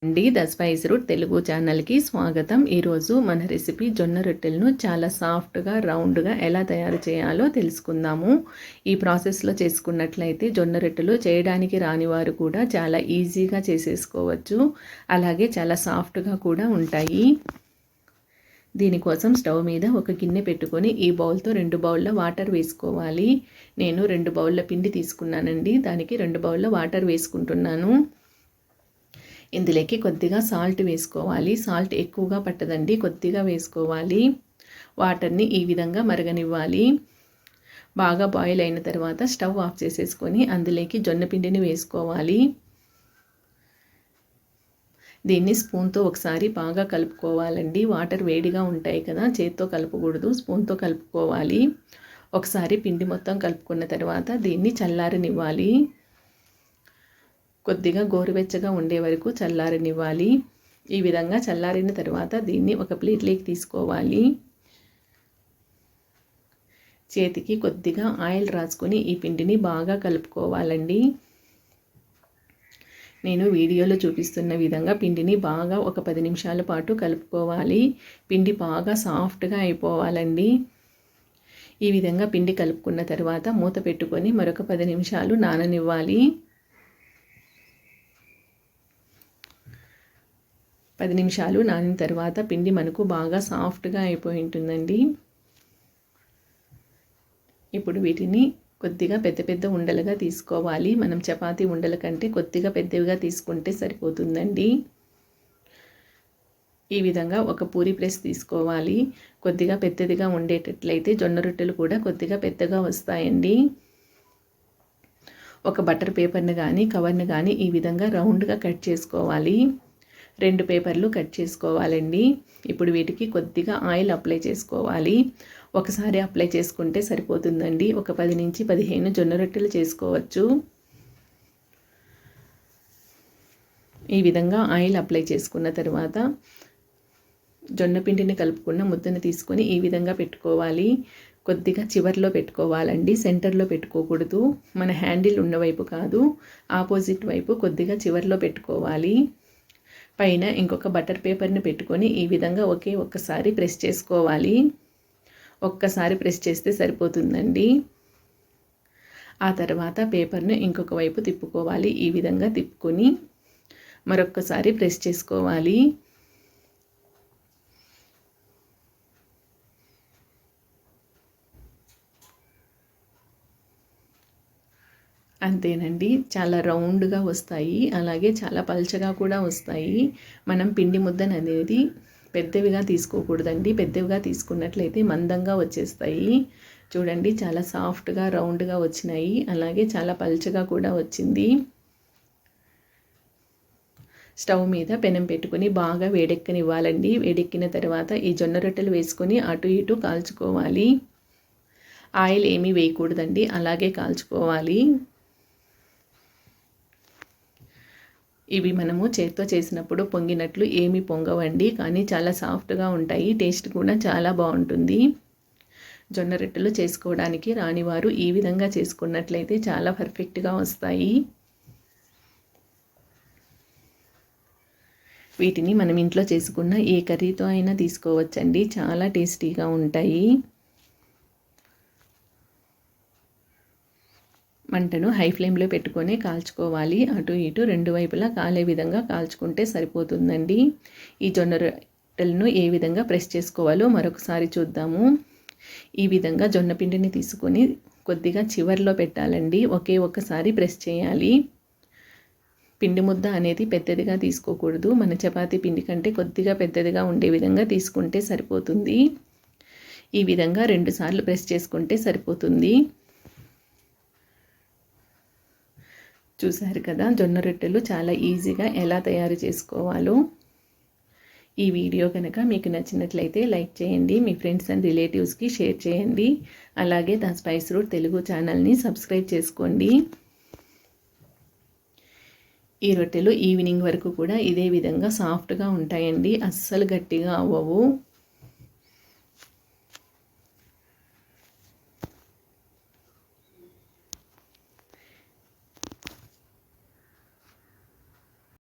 అండి the spice route Telugu ఛానల్కి స్వాగతం. ఈరోజు మన రెసిపీ జొన్న రొట్టెలను చాలా సాఫ్ట్గా రౌండ్గా ఎలా తయారు చేయాలో తెలుసుకుందాము. ఈ ప్రాసెస్లో చేసుకున్నట్లయితే జొన్న రొట్టెలు చేయడానికి రాని వారు కూడా చాలా ఈజీగా చేసేసుకోవచ్చు. అలాగే చాలా సాఫ్ట్గా కూడా ఉంటాయి. దీనికోసం స్టవ్ మీద ఒక గిన్నె పెట్టుకొని ఈ బౌల్తో 2 బౌల్ల వాటర్ వేసుకోవాలి. నేను 2 బౌల్ల పిండి తీసుకున్నానండి. దానికి 2 బౌల్ల వాటర్ వేసుకుంటున్నాను. ఇందులోకి కొద్దిగా సాల్ట్ వేసుకోవాలి. సాల్ట్ ఎక్కువగా పట్టదండి, కొద్దిగా వేసుకోవాలి. వాటర్ని ఈ విధంగా మరగనివ్వాలి. బాగా బాయిల్ అయిన తర్వాత స్టవ్ ఆఫ్ చేసేసుకొని అందులోకి జొన్న పిండిని వేసుకోవాలి. దీన్ని స్పూన్తో ఒకసారి బాగా కలుపుకోవాలండి. వాటర్ వేడిగా ఉంటాయి కదా, చేత్తో కలపకూడదు, స్పూన్తో కలుపుకోవాలి. ఒకసారి పిండి మొత్తం కలుపుకున్న తర్వాత దీన్ని చల్లారనివ్వాలి. కొద్దిగా గోరువెచ్చగా ఉండే వరకు చల్లారనివ్వాలి. ఈ విధంగా చల్లారిన తర్వాత దీన్ని ఒక ప్లేట్లోకి తీసుకోవాలి. చేతికి కొద్దిగా ఆయిల్ రాసుకొని ఈ పిండిని బాగా కలుపుకోవాలండి. నేను వీడియోలో చూపిస్తున్న విధంగా పిండిని బాగా ఒక 10 నిమిషాల పాటు కలుపుకోవాలి. పిండి బాగా సాఫ్ట్గా అయిపోవాలండి. ఈ విధంగా పిండి కలుపుకున్న తర్వాత మూత పెట్టుకొని మరొక 10 నిమిషాలు నాననివ్వాలి. 10 నిమిషాలు నానిన తర్వాత పిండి మనకు బాగా సాఫ్ట్గా అయిపోయి ఉంటుందండి. ఇప్పుడు వీటిని కొద్దిగా పెద్ద పెద్ద ఉండలుగా తీసుకోవాలి. మనం చపాతీ ఉండల కంటే కొద్దిగా పెద్దవిగా తీసుకుంటే సరిపోతుందండి. ఈ విధంగా ఒక పూరి ప్రెస్ తీసుకోవాలి. కొద్దిగా పెద్దదిగా ఉండేటట్లయితే జొన్న రొట్టెలు కూడా కొద్దిగా పెద్దగా వస్తాయండి. ఒక బటర్ పేపర్ని కానీ కవర్ని కానీ ఈ విధంగా రౌండ్గా కట్ చేసుకోవాలి. 2 పేపర్లు కట్ చేసుకోవాలండి. ఇప్పుడు వీటికి కొద్దిగా ఆయిల్ అప్లై చేసుకోవాలి. ఒకసారి అప్లై చేసుకుంటే సరిపోతుందండి. ఒక 10 నుంచి 15 జొన్న రొట్టెలు చేసుకోవచ్చు. ఈ విధంగా ఆయిల్ అప్లై చేసుకున్న తర్వాత జొన్న పిండిని కలుపుకున్న ముద్దను తీసుకొని ఈ విధంగా పెట్టుకోవాలి. కొద్దిగా చివర్లో పెట్టుకోవాలండి, సెంటర్లో పెట్టుకోకూడదు. మన హ్యాండిల్ ఉన్న వైపు కాదు, ఆపోజిట్ వైపు కొద్దిగా చివర్లో పెట్టుకోవాలి. పైన ఇంకొక బటర్ పేపర్ని పెట్టుకొని ఈ విధంగా ఒక్కసారి ప్రెస్ చేసుకోవాలి. ఒక్కసారి ప్రెస్ చేస్తే సరిపోతుందండి. ఆ తర్వాత పేపర్ను ఇంకొక వైపు తిప్పుకోవాలి. ఈ విధంగా తిప్పుకొని మరొక్కసారి ప్రెస్ చేసుకోవాలి. అంతేనండి, చాలా రౌండ్గా వస్తాయి, అలాగే చాలా పల్చగా కూడా వస్తాయి. మనం పిండి ముద్దను అనేది పెద్దవిగా తీసుకోకూడదండి. పెద్దవిగా తీసుకున్నట్లయితే మందంగా వచ్చేస్తాయి. చూడండి, చాలా సాఫ్ట్గా రౌండ్గా వచ్చినాయి, అలాగే చాలా పల్చగా కూడా వచ్చింది. స్టవ్ మీద పెనం పెట్టుకొని బాగా వేడెక్కనివ్వాలండి. వేడెక్కిన తర్వాత ఈ జొన్న రొట్టెలు వేసుకొని అటు ఇటు కాల్చుకోవాలి. ఆయిల్ ఏమీ వేయకూడదండి, అలాగే కాల్చుకోవాలి. ఇవి మనము చేత్తో చేసినప్పుడు పొంగినట్లు ఏమీ పొంగవండి, కానీ చాలా సాఫ్ట్గా ఉంటాయి. టేస్ట్ కూడా చాలా బాగుంటుంది. జొన్న రొట్టెలు చేసుకోవడానికి రానివారు ఈ విధంగా చేసుకున్నట్లయితే చాలా పర్ఫెక్ట్గా వస్తాయి. వీటిని మనం ఇంట్లో చేసుకున్న ఏ కర్రీతో అయినా తీసుకోవచ్చండి, చాలా టేస్టీగా ఉంటాయి. మంటను హై ఫ్లేమ్లో పెట్టుకొని కాల్చుకోవాలి. అటు ఇటు 2 వైపులా కాలే విధంగా కాల్చుకుంటే సరిపోతుందండి. ఈ జొన్న రొట్టెలను ఏ విధంగా ప్రెస్ చేసుకోవాలో మరొకసారి చూద్దాము. ఈ విధంగా జొన్న పిండిని తీసుకొని కొద్దిగా చివర్లో పెట్టాలండి. ఒక్కసారి ప్రెస్ చేయాలి. పిండి ముద్ద అనేది పెద్దదిగా తీసుకోకూడదు. మన చపాతీ పిండి కంటే కొద్దిగా పెద్దదిగా ఉండే విధంగా తీసుకుంటే సరిపోతుంది. ఈ విధంగా 2 సార్లు ప్రెస్ చేసుకుంటే సరిపోతుంది. చూశారు కదా, జొన్న రొట్టెలు చాలా ఈజీగా ఎలా తయారు చేసుకోవాలో. ఈ వీడియో కనుక మీకు నచ్చినట్లయితే లైక్ చేయండి, మీ ఫ్రెండ్స్ అండ్ రిలేటివ్స్కి షేర్ చేయండి. అలాగే ద స్పైస్ రూట్ తెలుగు ఛానల్ని సబ్స్క్రైబ్ చేసుకోండి. ఈ రొట్టెలు ఈవినింగ్ వరకు కూడా ఇదే విధంగా సాఫ్ట్గా ఉంటాయండి, అస్సలు గట్టిగా అవ్వవు.